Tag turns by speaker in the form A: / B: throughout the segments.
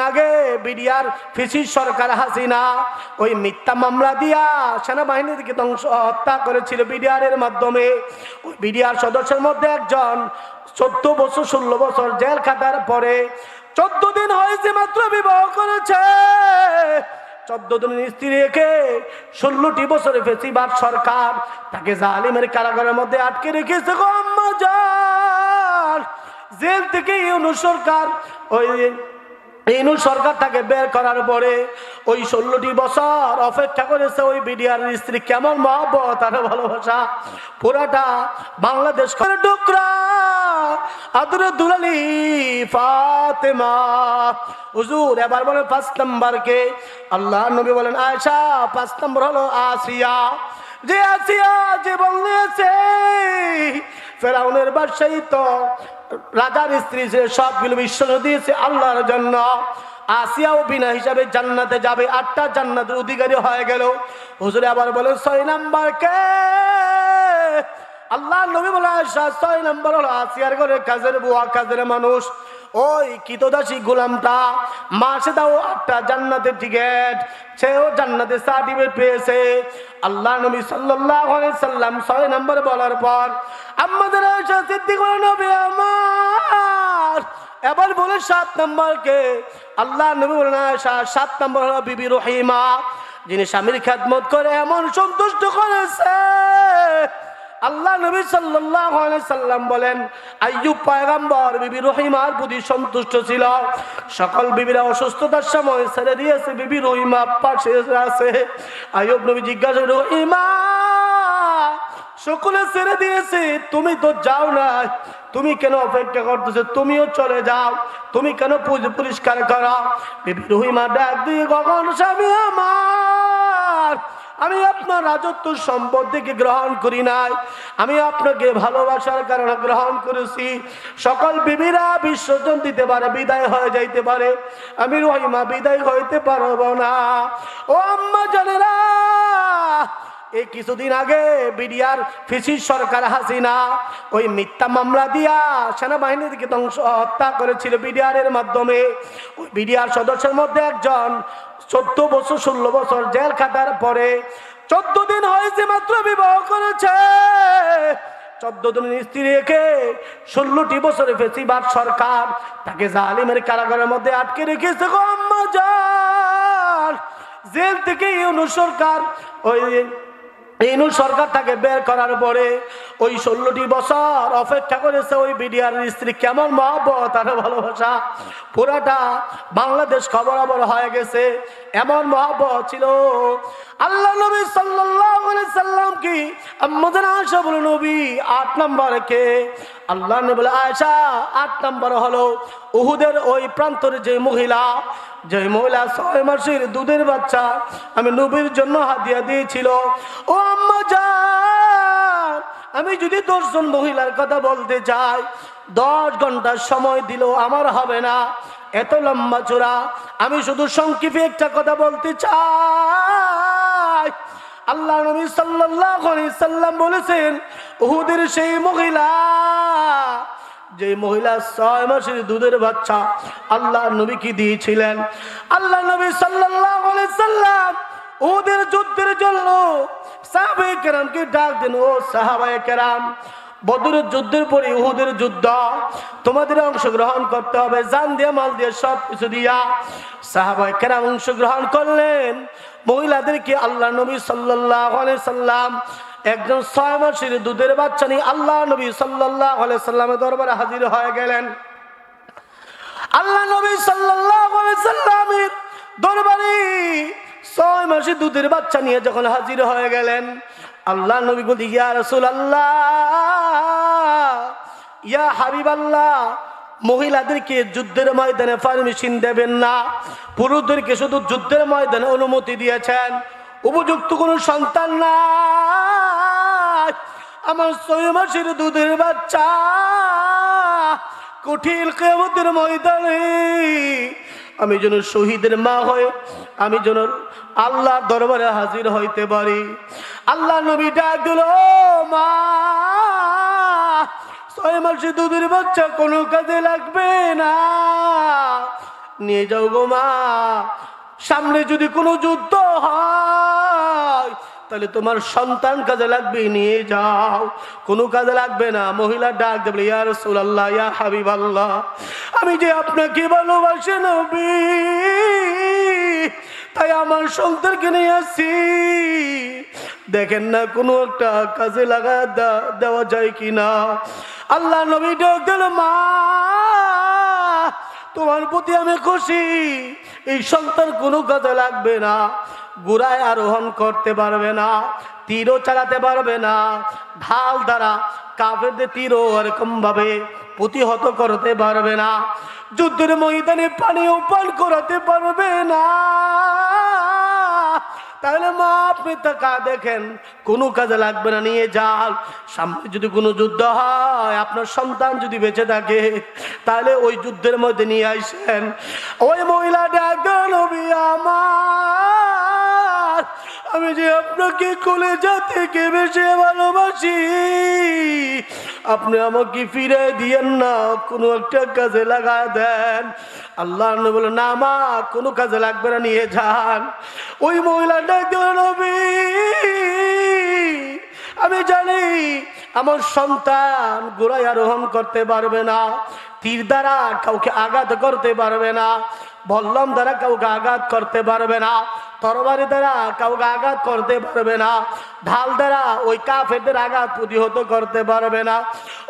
A: আগে বিডিআর ফিসির সরকার হাসিনা ওই মিথ্যা মামলা দিয়া সেনাবাহিনীকে হত্যা করেছিল বিডিআর এর মাধ্যমে। ওই বিডিআর সদস্যের মধ্যে একজন 14 বছর 16 বছর জেল খাটার পরে 14 দিন হয়েছে মাত্র বিবাহ করেছে। 14 দিনের স্ত্রী রেখে 16টি বছরে ফেসিবাদ সরকার তাকে জালিমের কারাগারের মধ্যে আটকে রেখেছে। গো আম্মা জান, জেল থেকে ইউনূস সরকার ইউনূস সরকার তাকে বের করার পরে ওই 16টি বছর অপেক্ষা করেছে ওই বিডিআর স্ত্রী। কেমন মহব্বত আর ভালোবাসা, পুরাটা বাংলাদেশ টুকরা আদরে দুলালি ফাতেমা। হুজুর এবার বলেন 5 নম্বর কে? আল্লাহ নবী বলেন আয়েশা। 5 নম্বর হলো আসিয়া। যে আসিয়া জীবন নিয়েছে ফেরাউনের বাদশাহী, তো রাজার স্ত্রী যে সবগুলো বিশ্বস্ত দিয়েছে আল্লাহর জন্য। আসিয়াও বিনা হিসাবে জান্নাতে যাবে, 8টা জান্নাতের অধিকারী হয়ে গেল। হুজুর আবার বলেন 6 নম্বর কে? আল্লাহ নবী বলে আয়েশা 6 নম্বর হলো আসিয়ার ঘরে কাজের বুয়া, কাজের মানুষ, ওই কিতদাসী গোলামটা। মাসে দাও 8টা জান্নাতের টিকিট, সেও জান্নাতের সার্টিফিকেট পেয়েছে। আল্লাহ নবী সাল্লাল্লাহু আলাইহি সাল্লাম 6 নম্বর বলার পর আমাদের আয়েশা সিদ্দিকা নবী আমার এবার বলে 7 নম্বর কে? আল্লাহ নবী বলেন আয়েশা 7 নম্বর হলো বিবি রহিমা, যিনি স্বামীর খেদমত করে এমন সন্তুষ্ট করেছে। আল্লাহ নবী সাল্লাল্লাহু আলাইহি সাল্লাম বলেন আইয়ুব পয়গম্বর বিবি রহিমার প্রতি সন্তুষ্ট ছিল। সকল বিবিরা অসুস্থতার সময় ছেড়ে দিয়েছে, বিবি রহিমা পাশে আছে। আইয়ুব নবী জিজ্ঞাসা করেন রহিমা, সকলে ছেড়ে দিয়েছে, তুমি তো যাও না, তুমি কেন অপেক্ষা করতেছো? তুমিও চলে যাও, তুমি কেন পরিষ্কার করো? বিবি রহিমা ডাক দিয়ে কখন স্বামী আমার, আমি আপনার রাজত্ব সম্পত্তিকে গ্রহণ করি নাই, আমি আপনাকে ভালোবাসার কারণে গ্রহণ করেছি। সকল বিবিরা বিসর্জন দিতে পারে, বিদায় হয়ে যাইতে পারে, আমি রহিমা বিদায় হইতে পারবো না। ও আম্মা জানেরা, এই কিছুদিন আগে বিডিআর ফিসির সরকার হাসিনা ওই মিথ্যা মামলা দিয়া সেনাবাহিনীকে হত্যা করেছিল বিডিআর এর মাধ্যমে। ওই বিডিআর সদস্যের মধ্যে একজন 14 বছর 16 বছর জেল খাটার পরে 14 দিন হয়েছে মাত্র বিবাহ করেছে। 14 দিনের স্ত্রী রেখে 16টি বছরে ফেসিবাদ সরকার তাকে জালিমের কারাগারের মধ্যে আটকে রেখেছে। গো আম্মা জান, জেল থেকে ইউনূস সরকার ইউনূস সরকার তাকে বের করার পরে ওই 16টি বছর অপেক্ষা করেছে ওই বিডিআর স্ত্রী। কেমন মহব্বত আর ভালোবাসা, পুরাটা বাংলাদেশ খবরাবর হয়ে গেছে। এমন মহব্বত ছিল। আল্লাহ নবী সাল্লাল্লাহু আলাইহি সাল্লাম কি আম্মাজান আয়েশা বলে নবী 8 নম্বর কে? আল্লাহ নবী বলে আয়েশা 8 নম্বর হলো উহুদের ওই প্রান্তরে যে মহিলা 6 মাসের দুধের বাচ্চা আমি নবীর জন্য হাদিয়া দিয়েছিল। ও আম্মা জান, আমি যদি 10 জন মহিলার কথা বলতে চাই 10 ঘন্টার সময় দিলেও আমার হবে না, এত লম্বা চূড়া। আমি শুধু সংক্ষেপে একটা কথা বলতে চাই। আল্লাহ নবী সাল্লাল্লাহু আলাইহি সাল্লাম বলেছেন উহুদের সেই মহিলা, যে মহিলা 6 মাসের দুধের বাচ্চা আল্লাহ নবী কি দিয়েছিলেন। আল্লাহ নবী সাল্লাল্লাহু আলাইহি সাল্লাম উহুদের যুদ্ধের জন্য সাহাবায়ে কেরামকে ডাক দেন, ও সাহাবায়ে কেরাম, বদরের যুদ্ধের পরে উহুদের যুদ্ধ, তোমাদের অংশগ্রহণ করতে হবে, জান দিয়ে মাল দিয়ে সব কিছু দিয়া। সাহাবায়ে কেরাম অংশগ্রহণ করলেন। মহিলাদেরকে আল্লাহ নবী সাল্লাল্লাহু আলাইহি সাল্লাম একজন 6 মাসের দুধের বাচ্চা নিয়ে আল্লাহ নবী সাল্লাল্লাহু আলাইহি সাল্লামের দরবারে হাজির হয়ে গেলেন। আল্লাহ নবী সাল্লাল্লাহু আলাইহি সাল্লামের দরবারে 6 মাসের দুধের বাচ্চা নিয়ে যখন হাজির হয়ে গেলেন, আল্লাহ নবী বলি ইয়া রাসূলুল্লাহ, ইয়া হাবিবাল্লাহ, মহিলাদেরকে যুদ্ধের ময়দানে পারমিশন দেবেন না, পুরুষদেরকে শুধু যুদ্ধের ময়দানে অনুমতি দিয়েছেন। উপযুক্ত কোনো সন্তান নাই, আমার 6 মাসের দুধের বাচ্চা কঠিন কিয়ামতের ময়দানে আমি যেন শহীদের মা হয়ে আমি যেন আল্লাহর দরবারে হাজির হইতে পারি। আল্লাহ নবী ডাক দিল, মা 6 মাসের দুধের বাচ্চা কোনো কাজে লাগবে না, নিয়ে যাও গো মা। সামনে যদি কোনো যুদ্ধ হয় তাহলে তোমার সন্তান কাজে লাগবে, নিয়ে যাও। কোনো কাজে লাগবে না। মহিলা ডাক দেবে, ইয়া রাসূলুল্লাহ, ইয়া হাবিবাল্লাহ, আমি যে আপনাকে ভালোবাসি নবী, তাই আমার সন্তানকে নিয়ে আসছি। দেখেন না কোনো একটা কাজে লাগা দেওয়া যায় কিনা। আল্লাহ নবী ডাক দিল, মা তোমার প্রতি আমি খুশি, এই সন্তান কোনো কাজে লাগবে না। ঘোড়ায় আরোহণ করতে পারবে না, তীরও চালাতে পারবে না, ঢাল দ্বারা কাফেরদের তীরও এরকম ভাবে প্রতিহত করতে পারবে না, যুদ্ধের ময়দানে পানিও পান করাতে পারবে না। তাহলে মা আপনি তাকা দেখেন, কোনো কাজে লাগবে না, নিয়ে যান। সামনে যদি কোনো যুদ্ধ হয়, আপনার সন্তান যদি বেঁচে থাকে, তাহলে ওই যুদ্ধের মধ্যে নিয়ে আসেন। ওই মহিলা ডাক, নবী আমার, আমি যে আপনাকে কলেজা থেকে বেশি ভালোবাসি, আপনি আমাকে ফিরে দিয়েন না, কোনো একটা কাজে লাগা দেন। আল্লাহ বলে, না মা কোনো কাজে লাগবে না, নিয়ে যান। ওই মহিলাটা নবী, আমি জানি আমার সন্তান ঘোড়ায় আরোহণ করতে পারবে না, তীর দ্বারা কাউকে আঘাত করতে পারবে না, বল্লম দ্বারা কাউকে আঘাত করতে পারবে না, তরবারি দ্বারা কাউকে আঘাত করতে পারবে না, ঢাল দ্বারা ওই কাফেরদের আঘাত প্রতিহত করতে পারবে না।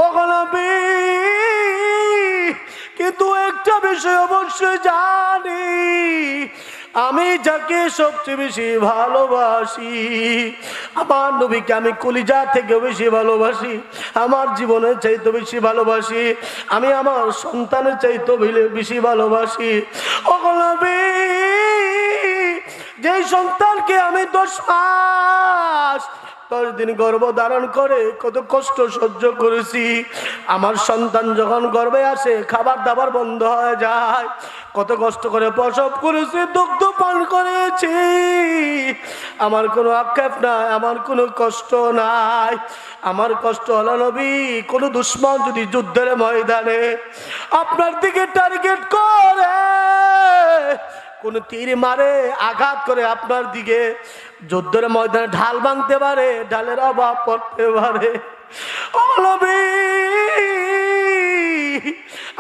A: ও নবী, কিন্তু একটা বিষয় অবশ্যই জানি, আমি যাকে সবচেয়ে বেশি ভালোবাসি, আমার নবীকে আমি কলিজা থেকে বেশি ভালোবাসি, আমার জীবনের চাইতে বেশি ভালোবাসি, আমি আমার সন্তানের চাইতে বেশি ভালোবাসি। ও নবী, যে সন্তানকে আমি 10 মাস 10 দিন গর্ভ ধারণ করে কত কষ্ট সহ্য করেছি, আমার সন্তান যখন গর্ভে আসে খাবার দাবার বন্ধ হয়ে যায়, কত কষ্ট করে প্রসব করেছি, দুগ্ধ পান করেছি, আমার কোনো আক্ষেপ নাই, আমার কোনো কষ্ট নাই। আমার কষ্ট হলো নবী, কোনো দুশ্মন যদি যুদ্ধের ময়দানে আপনার দিকে টার্গেট করে, কোন তীর মারে, আঘাত করে আপনার দিকে, যুদ্ধের ময়দানে ঢাল ভাঙতে পারে, ঢালের অভাব পড়তে পারে। ও নবী,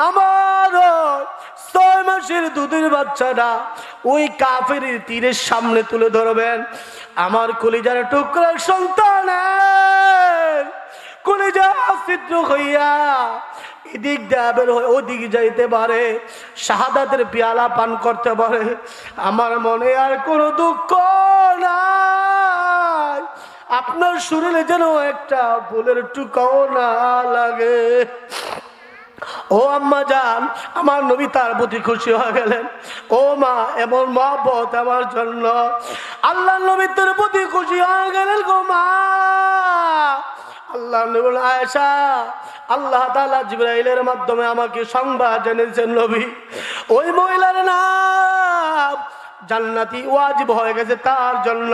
A: আমার 6 মাসের দুধের বাচ্চাটা ওই কাফের তীরের সামনে তুলে ধরবেন, আমার কলিজার টুকরা সন্তানের কলিজা ছিদ্র হইয়া এদিক দিয়ে বের হয়ে ওদিক যাইতে পারে, শাহাদাতের পেয়ালা পান করতে পারে, আমার মনে আর কোনো দুঃখ নাই, আপনার শরীরে যেন একটা ফুলের টুকাও না লাগে। ও আম্মা জান, আমার নবী তার প্রতি খুশি হয়ে গেলেন। ও মা, এমন মহব্বত আমার জন্য, আল্লাহ নবী তার প্রতি খুশি হয়ে গেলেন গো মা। আল্লাহ নবী বলেন, আয়েশা, আল্লাহ তাআলা জিবরাইলের মাধ্যমে আমাকে সংবাদ জানিয়েছেন নবী, ওই মহিলার নাম জান্নাতি ওয়াজিব হয়ে গেছে তার জন্য,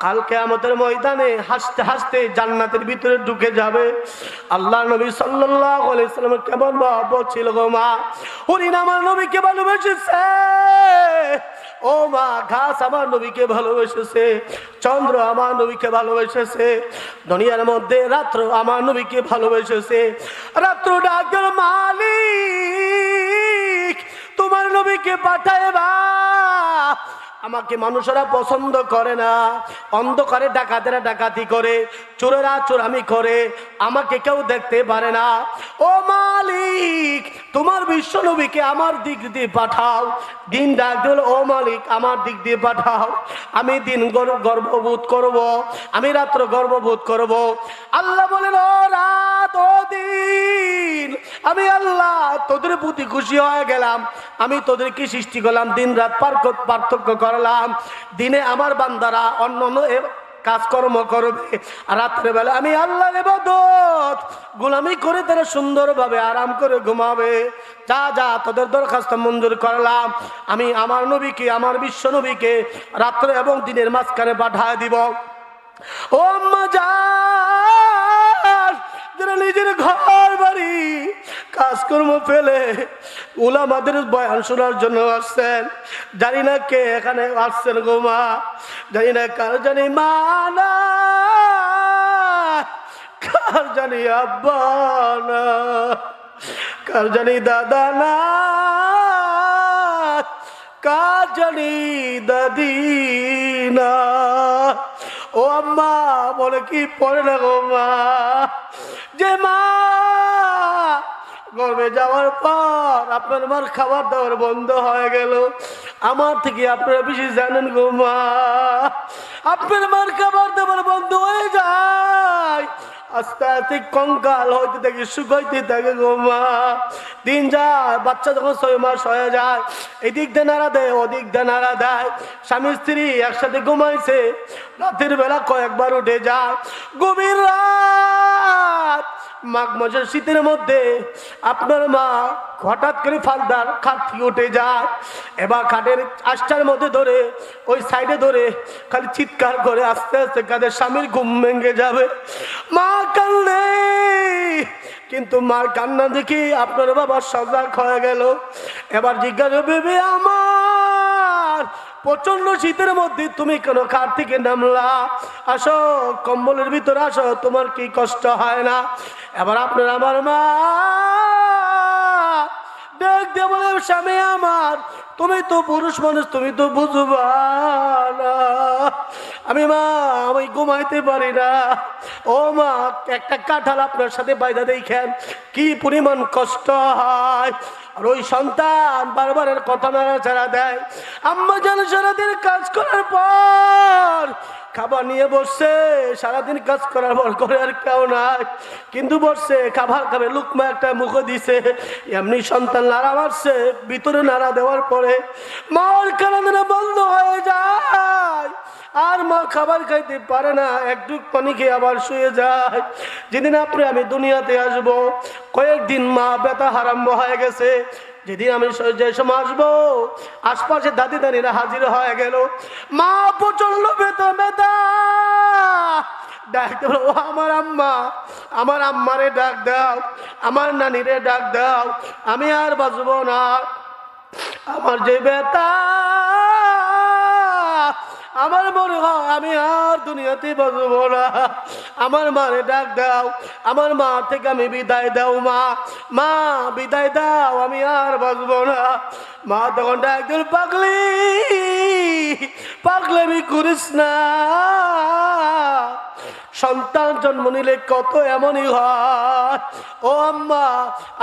A: কাল কিয়ামতের ময়দানে হাসতে হাসতে জান্নাতের ভিতরে ঢুকে যাবে। আল্লাহ নবী সাল্লাল্লাহু আলাইহি সাল্লামের কেমন মহব্বত ছিল গো মা, হরিণ আমার নবীকে ভালোবেসেছে, ও মা ঘাস আমার নবীকে ভালোবেসেছে, চন্দ্র আমার নবীকে ভালোবেসেছে, দুনিয়ার মধ্যে রাত্র আমার নবীকে ভালোবেসেছে। রাত্র ডাকের মালিক তোমার নবীকে পাঠাইবা, আমাকে মানুষেরা পছন্দ করে না, অন্ধকারে ডাকাতেরা ডাকাতি করে, চোরেরা চোরামি করে, আমাকে কেউ দেখতে পারে না। ও মালিক, তোমার বিশ্ব নবীকে আমার দিক দিয়ে পাঠাও। দিন ডাক দিল, ও মালিক আমার দিক দিয়ে পাঠাও, আমি দিন গর্ববোধ করব, আমি রাত্র গর্ববোধ করব। আল্লাহ বলেন, ও রাত ও দিন, আমি আল্লাহ তোদের প্রতি খুশি হয়ে গেলাম, আমি তোদেরকে সৃষ্টি করলাম, দিন রাত পার্থক্য করলাম। দিনে আমার বান্দারা অন্য কাজকর্ম করবে, আর রাত্রে বেলা আমি আল্লাহর ইবাদত গোলামি করে তারা সুন্দরভাবে আরাম করে ঘুমাবে। যা যা তোদের দরখাস্ত মঞ্জুর করলাম, আমি আমার নবীকে, আমার বিশ্ব নবীকে রাত্রে এবং দিনের মাঝখানে পাঠায় দিব। ও আম্মা জান, আপনারা নিজের ঘর বাড়ি কাজকর্ম ফেলে উলামাদের বয়ান শোনার জন্য আসছেন। জানি না কে এখানে আসছেন গো মা, জানি না কার জানি মা না, কার জানি আব্বা না, কার জানি দাদা না, কার জানি দাদি না। ও আম্মা বলে কি পড়ে না গো মা, যে মা গর্বে যাওয়ার পর আপনার মার খাবার দাবার বন্ধ হয়ে গেল, আমার থেকে আপনারা বেশি জানেন গো মা। আপনার মার খাবার দাবার বন্ধ হয়ে যায়, আস্তে আস্তে কঙ্কাল হইতে থাকে, শুকাইতে থাকে গো মা। দিন যায়, বাচ্চা যখন 6 মাস হয়ে যায়, এদিক দিয়ে নাড়া দেয়, ওদিক দিয়ে নাড়া দেয়। স্বামী স্ত্রী একসাথে ঘুমাইছে, রাতের বেলা কয়েকবার উঠে যায়। গভীর রাত মাঘ মাসের শীতের মধ্যে আপনার মা হঠাৎ করে ফালদার খাট থেকে উঠে যায়। এবার খাটের আষ্টার মধ্যে ধরে, ওই সাইডে ধরে খালি চিৎকার করে আস্তে আস্তে কাঁদে, স্বামীর ঘুম ভেঙে যাবে। মা কান্দে, কিন্তু মার কান্না দেখি আপনার বাবা সজাগ হয়ে গেল। এবার জিজ্ঞাসা, বেবি আমার প্রচন্ড শীতের মধ্যে তুমি কেন খাট থেকে নামলা? আসো কম্বলের ভিতরে আসো, তোমার কি কষ্ট হয় না? এবার আপনার আমার মা ডাক দিয়ে বলে, স্বামী আমার, তুমি তো পুরুষ মানুষ, তুমি তো বুঝবা না। আমি মা, আমি ঘুমাইতে পারি না। ও মা, একটা কাঁঠাল আপনার সাথে বাইদা দেখেন কি পরিমাণ কষ্ট হয়। আর ওই সন্তান বারবারের কথা নাড়াচাড়া দেয়। আম্মা যেন সারাদিন কাজ করার পর খাবার নিয়ে বসছে, সারাদিন কাজ করার পর করে আর কেউ নাই, কিন্তু বসছে খাবার খাবে, লুকমা একটা মুখে দিছে, এমনি সন্তান নাড়া মারছে। ভিতরে নাড়া দেওয়ার পরে মার কান্না বন্ধ হয়ে যায়, আর মা খাবার খাইতে পারে না, একটু পানি খেয়ে আবার শুয়ে যায়। যেদিন আমি দুনিয়াতে আসব, কয়েকদিন মা ব্যথা আরম্ভ হয়ে গেছে। যেদিন আমি যে সময় আসবো, আশপাশে দাদি দাদিরা হাজির হয়ে গেল। মা প্রচন্ড ব্যথা ডাকতে বলো, আমার আম্মা, আমার আম্মারে ডাক দাও, আমার নানিরে ডাক দাও, আমি আর বাঁচবো না। আমার যে ব্যথা, আমার মনে হয় আমি আর দুনিয়াতে বাঁচবো না। আমার মারে ডাক দাও, আমার মা থেকে আমি বিদায় দাও। মা, মা বিদায় দাও, আমি আর বাঁচবো না। মা তখন ডাক দিল, পাগলি, পাগলামি করিস না। সন্তান জন্ম নিলে কত এমনই হয়। ও আম্মা,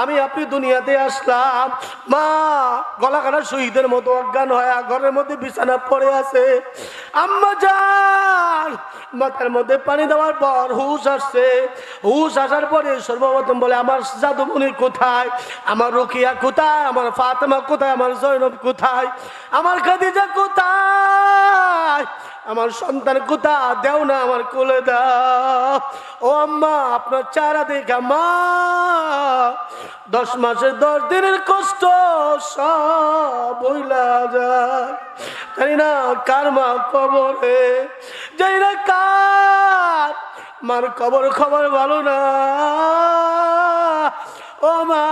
A: আমি আপনি দুনিয়াতে আসলাম, মা গলা কাটা শহীদের মতো অজ্ঞান হয়ে ঘরের মধ্যে বিছানা পড়ে আছে। আম্মা যান, মাথার মধ্যে পানি দেওয়ার পর হুশ আসছে। হুশ আসার পরে সর্বপ্রথম বলে, আমার জাদুমণি কোথায়, আমার রুকিয়া কোথায়, আমার ফাতেমা কোথায়, আমার জয়নব কোথায়, আমার খাদিজা কোথায়, আমার সন্তান কোথায়, দেও না আমার কোলে দাও। ও আম্মা, আপনার চেহারা দেখা মা 10 মাসের 10 দিনের কষ্ট সব ভুলা যায়। জানি না কার মা কবরে, জানি না কার মার কবর খবর ভালো না। ও মা,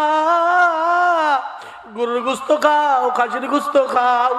A: গরুর গোস্ত খাও, খাসির গোস্ত খাও,